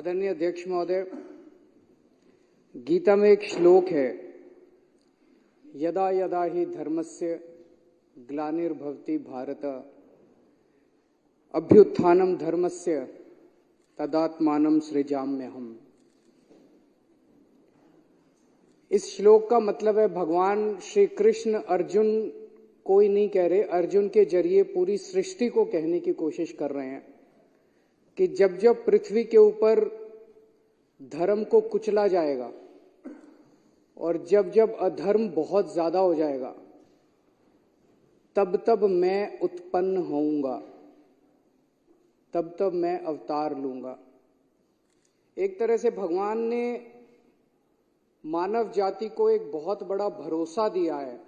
आदरणीय अध्यक्ष महोदय, गीता में एक श्लोक है, यदा यदा हि धर्मस्य ग्लानिर्भवति भारत अभ्युत्थानं धर्मस्य तदात्मानं सृजाम्यहम्। इस श्लोक का मतलब है भगवान श्री कृष्ण अर्जुन कोई नहीं कह रहे, अर्जुन के जरिए पूरी सृष्टि को कहने की कोशिश कर रहे हैं कि जब जब पृथ्वी के ऊपर धर्म को कुचला जाएगा और जब जब अधर्म बहुत ज्यादा हो जाएगा, तब तब मैं उत्पन्न होऊंगा, तब तब मैं अवतार लूंगा। एक तरह से भगवान ने मानव जाति को एक बहुत बड़ा भरोसा दिया है।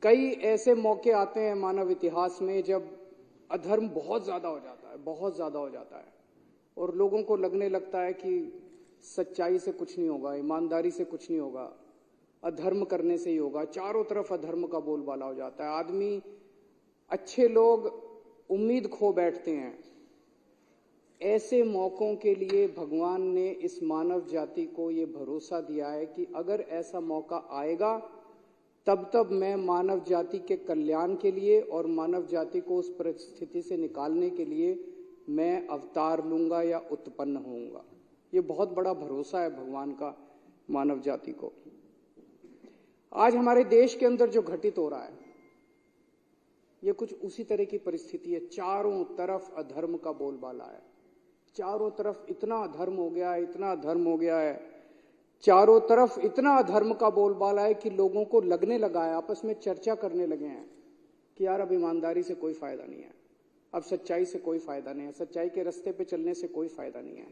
कई ऐसे मौके आते हैं मानव इतिहास में जब अधर्म बहुत ज्यादा हो जाता है, बहुत ज्यादा हो जाता है और लोगों को लगने लगता है कि सच्चाई से कुछ नहीं होगा, ईमानदारी से कुछ नहीं होगा, अधर्म करने से ही होगा। चारों तरफ अधर्म का बोलबाला हो जाता है, आदमी, अच्छे लोग उम्मीद खो बैठते हैं। ऐसे मौकों के लिए भगवान ने इस मानव जाति को ये भरोसा दिया है कि अगर ऐसा मौका आएगा तब तब मैं मानव जाति के कल्याण के लिए और मानव जाति को उस परिस्थिति से निकालने के लिए मैं अवतार लूंगा या उत्पन्न होऊंगा। ये बहुत बड़ा भरोसा है भगवान का मानव जाति को। आज हमारे देश के अंदर जो घटित हो रहा है, ये कुछ उसी तरह की परिस्थिति है। चारों तरफ अधर्म का बोलबाला है, चारों तरफ इतना अधर्म हो गया है, इतना अधर्म हो गया है, चारों तरफ इतना अधर्म का बोलबाला है कि लोगों को लगने लगा है, आपस में चर्चा करने लगे हैं कि यार अब ईमानदारी से कोई फायदा नहीं है, अब सच्चाई से कोई फायदा नहीं है, सच्चाई के रास्ते पे चलने से कोई फायदा नहीं है।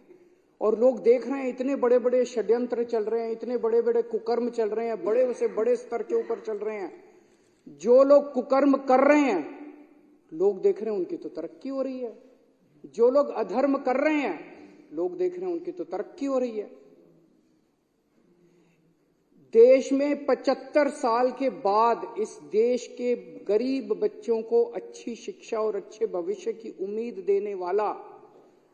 और लोग देख रहे हैं इतने बड़े बड़े षड्यंत्र चल रहे हैं, इतने बड़े बड़े कुकर्म चल रहे हैं, बड़े से बड़े स्तर के ऊपर चल रहे हैं। जो लोग कुकर्म कर रहे हैं, लोग देख रहे हैं उनकी तो तरक्की हो रही है। जो लोग अधर्म कर रहे हैं, लोग देख रहे हैं उनकी तो तरक्की हो रही है। देश में 75 साल के बाद इस देश के गरीब बच्चों को अच्छी शिक्षा और अच्छे भविष्य की उम्मीद देने वाला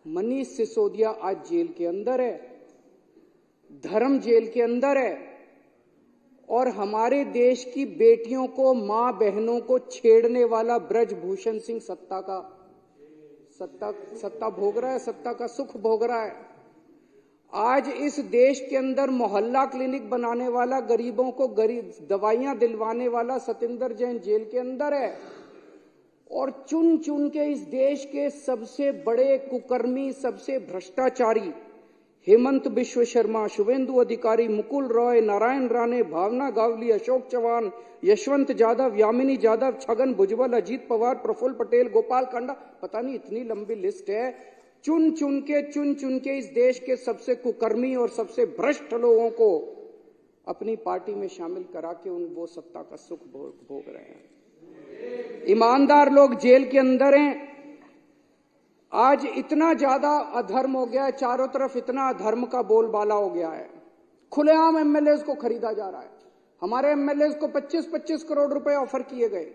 मनीष सिसोदिया आज जेल के अंदर है, धर्म जेल के अंदर है। और हमारे देश की बेटियों को, मां बहनों को छेड़ने वाला ब्रजभूषण सिंह सत्ता भोग रहा है, सत्ता का सुख भोग रहा है। आज इस देश के अंदर मोहल्ला क्लिनिक बनाने वाला, गरीबों को दवाइयां दिलवाने वाला सतिंदर जैन जेल के अंदर है। और चुन चुन के इस देश के सबसे बड़े कुकर्मी, सबसे भ्रष्टाचारी हेमंत बिश्व शर्मा, शुभेंदु अधिकारी, मुकुल रॉय, नारायण राणे, भावना गावली, अशोक चौहान, यशवंत यादव, यामिनी यादव, छगन भुजबल, अजीत पवार, प्रफुल्ल पटेल, गोपाल कांडा, पता नहीं इतनी लंबी लिस्ट है। चुन चुन के इस देश के सबसे कुकर्मी और सबसे भ्रष्ट लोगों को अपनी पार्टी में शामिल करा के वो सत्ता का सुख भोग रहे हैं। ईमानदार लोग जेल के अंदर हैं। आज इतना ज्यादा अधर्म हो गया है, चारों तरफ इतना अधर्म का बोलबाला हो गया है, खुलेआम एमएलए को खरीदा जा रहा है। हमारे एमएलए को 25-25 करोड़ रुपए ऑफर किए गए।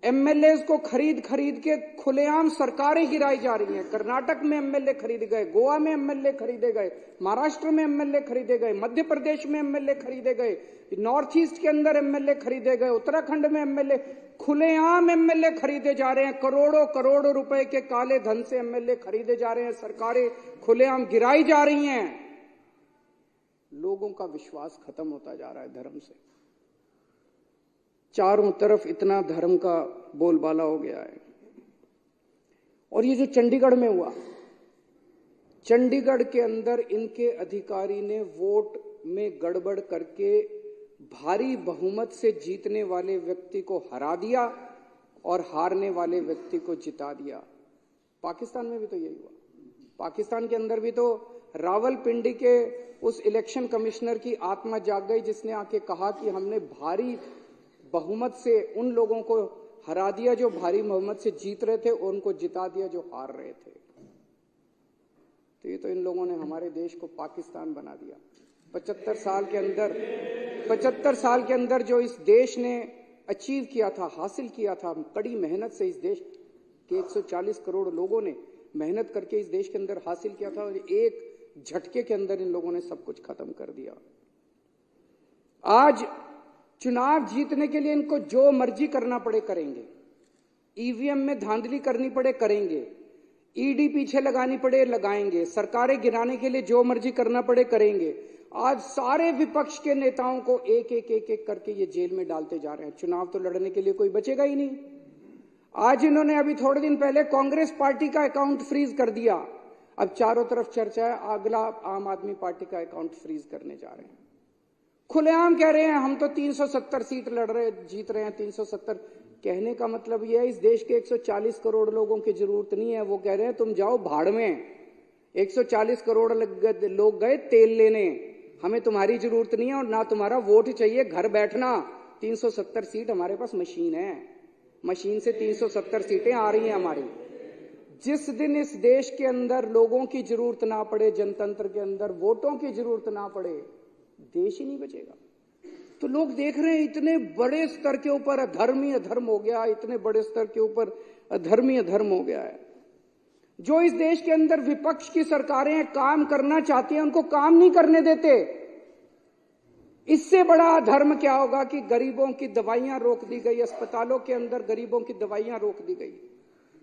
एमएलए को खरीद के खुलेआम सरकारें गिराई जा रही हैं। कर्नाटक में एमएलए खरीदे गए, गोवा में एमएलए खरीदे गए, महाराष्ट्र में एमएलए खरीदे गए, मध्य प्रदेश में एमएलए खरीदे गए, नॉर्थ ईस्ट के अंदर एमएलए खरीदे गए, उत्तराखंड में एमएलए, खुलेआम एमएलए खरीदे जा रहे हैं। करोड़ों करोड़ों रुपए के काले धन से एमएलए खरीदे जा रहे हैं, सरकारें खुलेआम गिराई जा रही हैं। लोगों का विश्वास खत्म होता जा रहा है धर्म से। चारों तरफ इतना धर्म का बोलबाला हो गया है। और ये जो चंडीगढ़ में हुआ, चंडीगढ़ के अंदर इनके अधिकारी ने वोट में गड़बड़ करके भारी बहुमत से जीतने वाले व्यक्ति को हरा दिया और हारने वाले व्यक्ति को जिता दिया। पाकिस्तान में भी तो यही हुआ। पाकिस्तान के अंदर भी तो रावलपिंडी के उस इलेक्शन कमिश्नर की आत्मा जाग गई जिसने आके कहा कि हमने भारी बहुमत से उन लोगों को हरा दिया जो भारी बहुमत से जीत रहे थे, और उनको जिता दिया जो हार रहे थे। तो ये तो इन लोगों ने हमारे देश को पाकिस्तान बना दिया। 75 साल के अंदर जो इस देश ने अचीव किया था, हासिल किया था, कड़ी मेहनत से इस देश के 140 करोड़ लोगों ने मेहनत करके इस देश के अंदर हासिल किया था और एक झटके के अंदर इन लोगों ने सब कुछ खत्म कर दिया। आज चुनाव जीतने के लिए इनको जो मर्जी करना पड़े करेंगे, ईवीएम में धांधली करनी पड़े करेंगे, ईडी पीछे लगानी पड़े लगाएंगे, सरकारें गिराने के लिए जो मर्जी करना पड़े करेंगे। आज सारे विपक्ष के नेताओं को एक एक एक एक करके ये जेल में डालते जा रहे हैं। चुनाव तो लड़ने के लिए कोई बचेगा ही नहीं। आज इन्होंने अभी थोड़े दिन पहले कांग्रेस पार्टी का अकाउंट फ्रीज कर दिया। अब चारों तरफ चर्चा है अगला आम आदमी पार्टी का अकाउंट फ्रीज करने जा रहे हैं। खुलेआम कह रहे हैं हम तो 370 सीट लड़ रहे जीत रहे हैं। 370 कहने का मतलब यह है इस देश के 140 करोड़ लोगों की जरूरत नहीं है। वो कह रहे हैं तुम जाओ भाड़ में, 140 करोड़ लोग गए तेल लेने, हमें तुम्हारी जरूरत नहीं है और ना तुम्हारा वोट चाहिए, घर बैठना। 370 सीट हमारे पास मशीन है, मशीन से 370 सीटें आ रही हैं हमारी। जिस दिन इस देश के अंदर लोगों की जरूरत ना पड़े, जनतंत्र के अंदर वोटों की जरूरत ना पड़े, देश ही नहीं बचेगा। तो लोग देख रहे हैं इतने बड़े स्तर के ऊपर अधर्म ही अधर्म हो गया, इतने बड़े स्तर के ऊपर अधर्म ही अधर्म हो गया है। जो इस देश के अंदर विपक्ष की सरकारें काम करना चाहती हैं उनको काम नहीं करने देते। इससे बड़ा अधर्म क्या होगा कि गरीबों की दवाइयां रोक दी गई, अस्पतालों के अंदर गरीबों की दवाइयां रोक दी गई,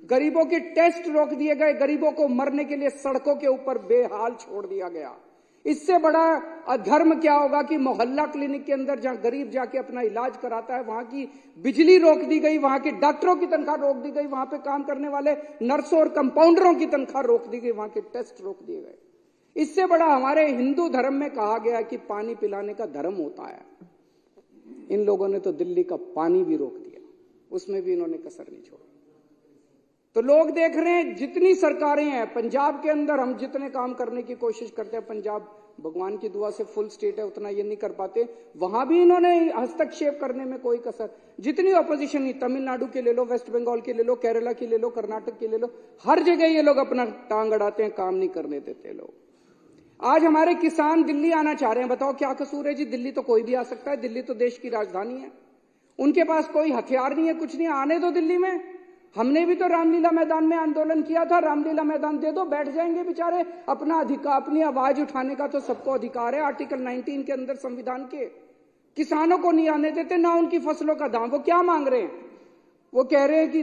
गरीबों के टेस्ट रोक दिए गए, गरीबों को मरने के लिए सड़कों के ऊपर बेहाल छोड़ दिया गया। इससे बड़ा अधर्म क्या होगा कि मोहल्ला क्लिनिक के अंदर जहां गरीब जाके अपना इलाज कराता है वहां की बिजली रोक दी गई, वहां के डॉक्टरों की तनख्वाह रोक दी गई, वहां पे काम करने वाले नर्सों और कंपाउंडरों की तनख्वाह रोक दी गई, वहां के टेस्ट रोक दिए गए। इससे बड़ा हमारे हिंदू धर्म में कहा गया कि पानी पिलाने का धर्म होता है। इन लोगों ने तो दिल्ली का पानी भी रोक दिया, उसमें भी इन्होंने कसर नहीं छोड़ी। तो लोग देख रहे हैं जितनी सरकारें हैं पंजाब के अंदर, हम जितने काम करने की कोशिश करते हैं, पंजाब भगवान की दुआ से फुल स्टेट है, उतना ये नहीं कर पाते, वहां भी इन्होंने हस्तक्षेप करने में कोई कसर। जितनी ऑपोजिशन नहीं, तमिलनाडु के ले लो, वेस्ट बंगाल के ले लो, केरला की ले लो, कर्नाटक की ले लो, हर जगह ये लोग अपना टांग अड़ाते हैं, काम नहीं करने देते लोग। आज हमारे किसान दिल्ली आना चाह रहे हैं, बताओ क्या कसूर है जी? दिल्ली तो कोई भी आ सकता है, दिल्ली तो देश की राजधानी है, उनके पास कोई हथियार नहीं है, कुछ नहीं, आने दो दिल्ली में। हमने भी तो रामलीला मैदान में आंदोलन किया था, रामलीला मैदान दे दो, बैठ जाएंगे बेचारे। अपना अधिकार, अपनी आवाज उठाने का तो सबको अधिकार है आर्टिकल 19 के अंदर संविधान के। किसानों को नहीं आने देते, ना उनकी फसलों का दाम। वो क्या मांग रहे हैं? वो कह रहे हैं कि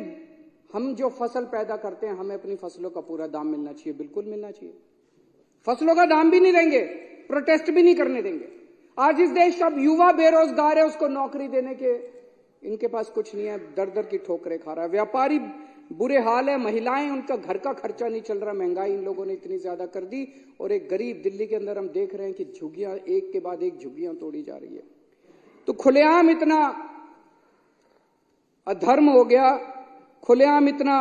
हम जो फसल पैदा करते हैं हमें अपनी फसलों का पूरा दाम मिलना चाहिए। बिल्कुल मिलना चाहिए, फसलों का दाम भी नहीं देंगे, प्रोटेस्ट भी नहीं करने देंगे। आज इस देश का युवा बेरोजगार है, उसको नौकरी देने के इनके पास कुछ नहीं है, दर दर की ठोकरें खा रहा है। व्यापारी बुरे हाल है, महिलाएं, उनका घर का खर्चा नहीं चल रहा, महंगाई इन लोगों ने इतनी ज्यादा कर दी। और एक गरीब दिल्ली के अंदर हम देख रहे हैं कि झुग्गियां एक के बाद एक झुग्गियां तोड़ी जा रही है। तो खुलेआम इतना अधर्म हो गया, खुलेआम इतना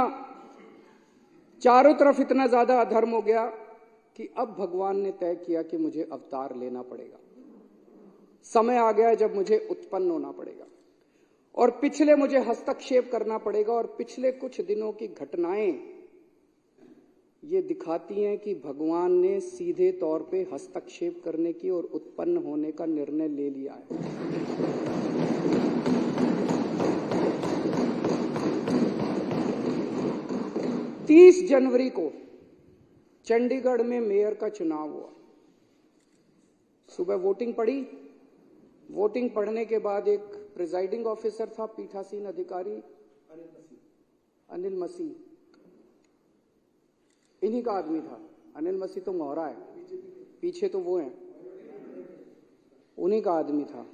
चारों तरफ इतना ज्यादा अधर्म हो गया कि अब भगवान ने तय किया कि मुझे अवतार लेना पड़ेगा। समय आ गया जब मुझे उत्पन्न होना पड़ेगा और पिछले मुझे हस्तक्षेप करना पड़ेगा। और पिछले कुछ दिनों की घटनाएं ये दिखाती हैं कि भगवान ने सीधे तौर पे हस्तक्षेप करने की और उत्पन्न होने का निर्णय ले लिया है। 30 जनवरी को चंडीगढ़ में मेयर का चुनाव हुआ। सुबह वोटिंग पड़ी, वोटिंग पढ़ने के बाद एक प्रिजाइडिंग ऑफिसर था, पीठासीन अधिकारी अनिल मसीह, इन्हीं का आदमी था। अनिल मसीह तो मोहरा है, पीछे तो वो हैं, उन्हीं का आदमी था।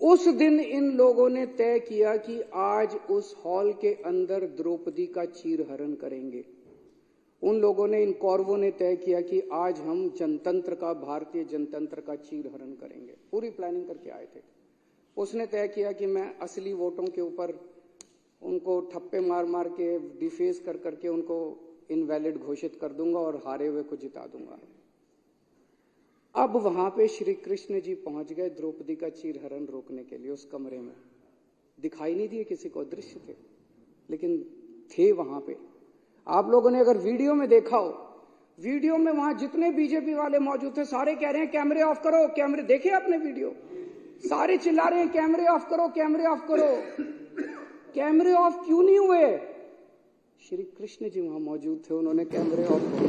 उस दिन इन लोगों ने तय किया कि आज उस हॉल के अंदर द्रौपदी का चीरहरण करेंगे। उन लोगों ने, इन कौरवों ने तय किया कि आज हम जनतंत्र का, भारतीय जनतंत्र का चीरहरण करेंगे। पूरी प्लानिंग करके आए थे। उसने तय किया कि मैं असली वोटों के ऊपर उनको ठप्पे मार मार के, डिफेस कर करके उनको इनवैलिड घोषित कर दूंगा और हारे हुए को जिता दूंगा। अब वहां पे श्री कृष्ण जी पहुंच गए द्रौपदी का चीरहरण रोकने के लिए। उस कमरे में दिखाई नहीं दिए किसी को, दृश्य थे, लेकिन थे वहां पे। आप लोगों ने अगर वीडियो में देखा हो, वीडियो में वहां जितने बीजेपी वाले मौजूद थे सारे कह रहे हैं कैमरे ऑफ करो, कैमरे। देखे आपने वीडियो? सारे चिल्ला रहे हैं कैमरे ऑफ करो, कैमरे ऑफ करो। कैमरे ऑफ क्यों नहीं हुए? श्री कृष्ण जी वहां मौजूद थे, उन्होंने कैमरे ऑफ करने,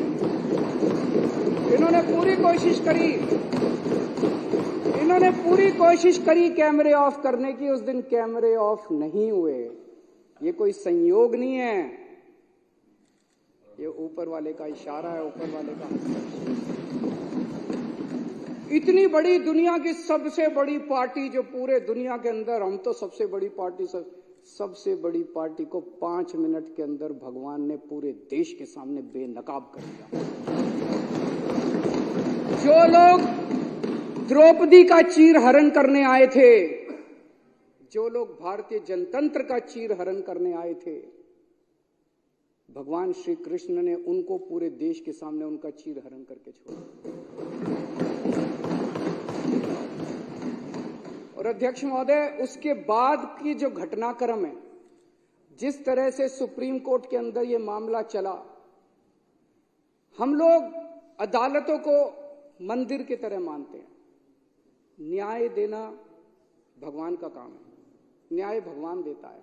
इन्होंने पूरी कोशिश करी कैमरे ऑफ करने की। उस दिन कैमरे ऑफ नहीं हुए। ये कोई संयोग नहीं है, ये ऊपर वाले का इशारा है, ऊपर वाले का। इतनी बड़ी दुनिया की सबसे बड़ी पार्टी जो पूरे दुनिया के अंदर, हम तो सबसे बड़ी पार्टी, सबसे बड़ी पार्टी को 5 मिनट के अंदर भगवान ने पूरे देश के सामने बेनकाब कर दिया। जो लोग द्रौपदी का चीर हरण करने आए थे, जो लोग भारतीय जनतंत्र का चीर हरण करने आए थे, भगवान श्री कृष्ण ने उनको पूरे देश के सामने उनका चीर हरण करके छोड़ा। और अध्यक्ष महोदय, उसके बाद की जो घटनाक्रम है, जिस तरह से सुप्रीम कोर्ट के अंदर ये मामला चला, हम लोग अदालतों को मंदिर की तरह मानते हैं। न्याय देना भगवान का काम है, न्याय भगवान देता है।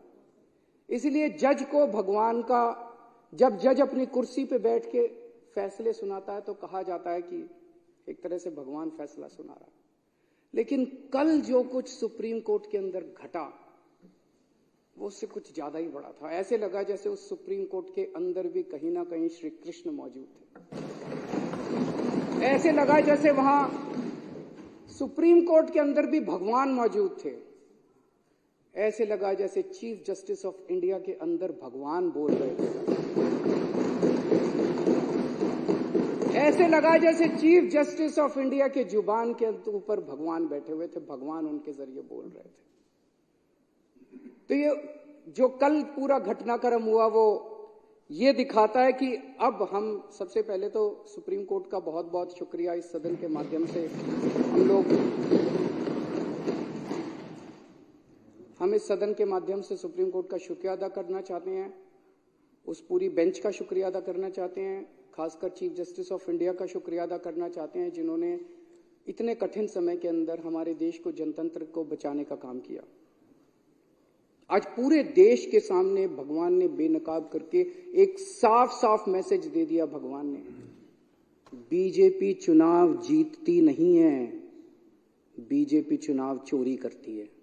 इसलिए जज को भगवान का, जब जज अपनी कुर्सी पे बैठ के फैसले सुनाता है तो कहा जाता है कि एक तरह से भगवान फैसला सुना रहा है। लेकिन कल जो कुछ सुप्रीम कोर्ट के अंदर घटा, वो उससे कुछ ज्यादा ही बड़ा था। ऐसे लगा जैसे उस सुप्रीम कोर्ट के अंदर भी कहीं ना कहीं श्री कृष्ण मौजूद थे। ऐसे लगा जैसे वहां सुप्रीम कोर्ट के अंदर भी भगवान मौजूद थे। ऐसे लगा जैसे चीफ जस्टिस ऑफ इंडिया के अंदर भगवान बोल रहे थे। ऐसे लगा जैसे चीफ जस्टिस ऑफ इंडिया के जुबान के ऊपर भगवान बैठे हुए थे, भगवान उनके जरिए बोल रहे थे। तो ये जो कल पूरा घटनाक्रम हुआ, वो ये दिखाता है कि अब हम सबसे पहले तो सुप्रीम कोर्ट का बहुत बहुत शुक्रिया इस सदन के माध्यम से हम इस सदन के माध्यम से सुप्रीम कोर्ट का शुक्रिया अदा करना चाहते हैं। उस पूरी बेंच का शुक्रिया अदा करना चाहते हैं, खासकर चीफ जस्टिस ऑफ इंडिया का शुक्रिया अदा करना चाहते हैं, जिन्होंने इतने कठिन समय के अंदर हमारे देश को, जनतंत्र को बचाने का काम किया। आज पूरे देश के सामने भगवान ने बेनकाब करके एक साफ साफ मैसेज दे दिया। भगवान ने, बीजेपी चुनाव जीतती नहीं है, बीजेपी चुनाव चोरी करती है।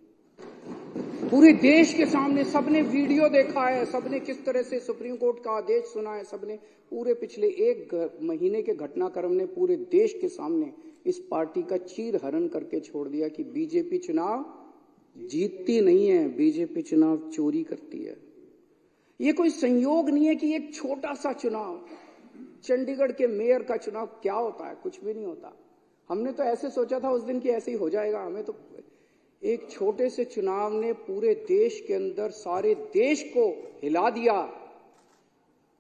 पूरे देश के सामने सबने वीडियो देखा है, सबने किस तरह से सुप्रीम कोर्ट का आदेश सुना है, सबने पूरे पिछले 1 महीने के घटनाक्रम ने पूरे देश के सामने इस पार्टी का चीर हरण करके छोड़ दिया कि बीजेपी चुनाव जीतती नहीं है, बीजेपी चुनाव चोरी करती है। ये कोई संयोग नहीं है कि एक छोटा सा चुनाव, चंडीगढ़ के मेयर का चुनाव क्या होता है, कुछ भी नहीं होता। हमने तो ऐसे सोचा था उस दिन कि ऐसे ही हो जाएगा। हमें तो एक छोटे से चुनाव ने पूरे देश के अंदर सारे देश को हिला दिया।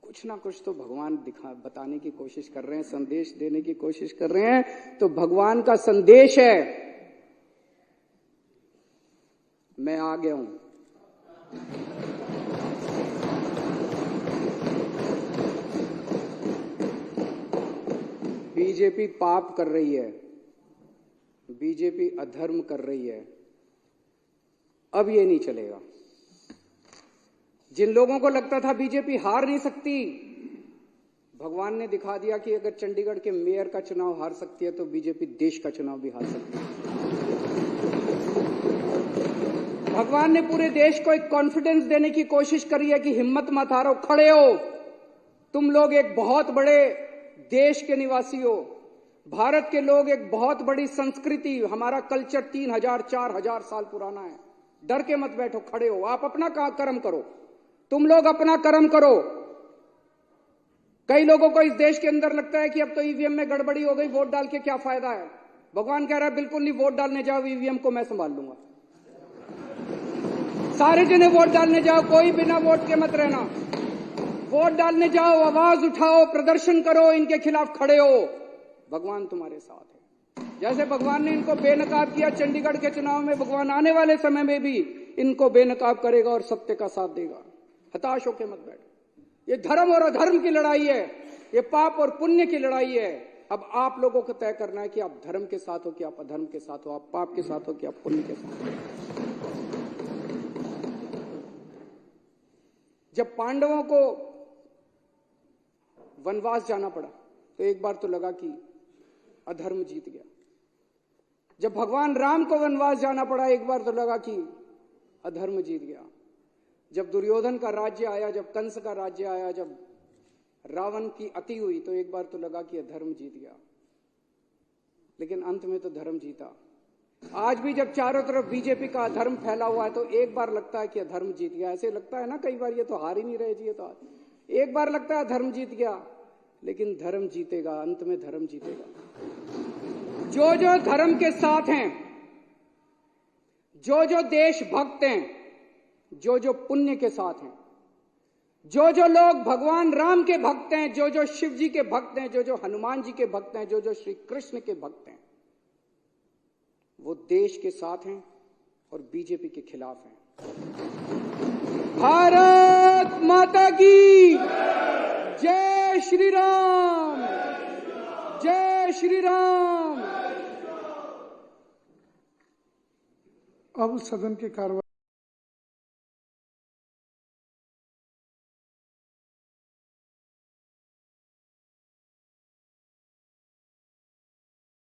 कुछ ना कुछ तो भगवान बताने की कोशिश कर रहे हैं, संदेश देने की कोशिश कर रहे हैं। तो भगवान का संदेश है, मैं आ गया हूं। बीजेपी पाप कर रही है, बीजेपी अधर्म कर रही है, अब ये नहीं चलेगा। जिन लोगों को लगता था बीजेपी हार नहीं सकती, भगवान ने दिखा दिया कि अगर चंडीगढ़ के मेयर का चुनाव हार सकती है तो बीजेपी देश का चुनाव भी हार सकती है। भगवान ने पूरे देश को एक कॉन्फिडेंस देने की कोशिश करी है कि हिम्मत मत हारो, खड़े हो, तुम लोग एक बहुत बड़े देश के निवासी हो। भारत के लोग एक बहुत बड़ी संस्कृति, हमारा कल्चर 3000-4000 साल पुराना है। डर के मत बैठो, खड़े हो, आप अपना कर्म करो, तुम लोग अपना कर्म करो। कई लोगों को इस देश के अंदर लगता है कि अब तो ईवीएम में गड़बड़ी हो गई, वोट डाल के क्या फायदा है। भगवान कह रहा है बिल्कुल नहीं, वोट डालने जाओ, ईवीएम को मैं संभाल लूंगा। सारे जने वोट डालने जाओ, कोई बिना वोट के मत रहना। वोट डालने जाओ, आवाज उठाओ, प्रदर्शन करो, इनके खिलाफ खड़े हो, भगवान तुम्हारे साथ है। जैसे भगवान ने इनको बेनकाब किया चंडीगढ़ के चुनाव में, भगवान आने वाले समय में भी इनको बेनकाब करेगा और सत्य का साथ देगा। हताश होकर मत बैठो। ये धर्म और अधर्म की लड़ाई है, ये पाप और पुण्य की लड़ाई है। अब आप लोगों को तय करना है कि आप धर्म के साथ हो कि आप अधर्म के साथ हो, आप पाप के साथ हो कि आप पुण्य के साथ हो। जब पांडवों को वनवास जाना पड़ा तो एक बार तो लगा कि अधर्म जीत गया। जब भगवान राम को वनवास जाना पड़ा एक बार तो लगा कि अधर्म जीत गया। जब दुर्योधन का राज्य आया, जब कंस का राज्य आया, जब रावण की अति हुई तो एक बार तो लगा कि अधर्म जीत गया। लेकिन अंत में तो धर्म जीता। आज भी जब चारों तरफ बीजेपी का अधर्म फैला हुआ है तो एक बार लगता है कि अधर्म जीत गया। ऐसे लगता है ना कई बार, ये तो हार ही नहीं रहे जी, ये तो एक बार लगता है धर्म जीत गया, लेकिन धर्म जीतेगा, अंत में धर्म जीतेगा। जो जो धर्म के साथ हैं, जो जो देशभक्त हैं, जो जो पुण्य के साथ हैं, जो जो लोग भगवान राम के भक्त हैं, जो जो शिव जी के भक्त हैं, जो जो हनुमान जी के भक्त हैं, जो जो श्री कृष्ण के भक्त हैं, वो देश के साथ हैं और बीजेपी के खिलाफ हैं। भारत माता की जय श्री राम, जय श्री राम। अब सदन की कार्रवाई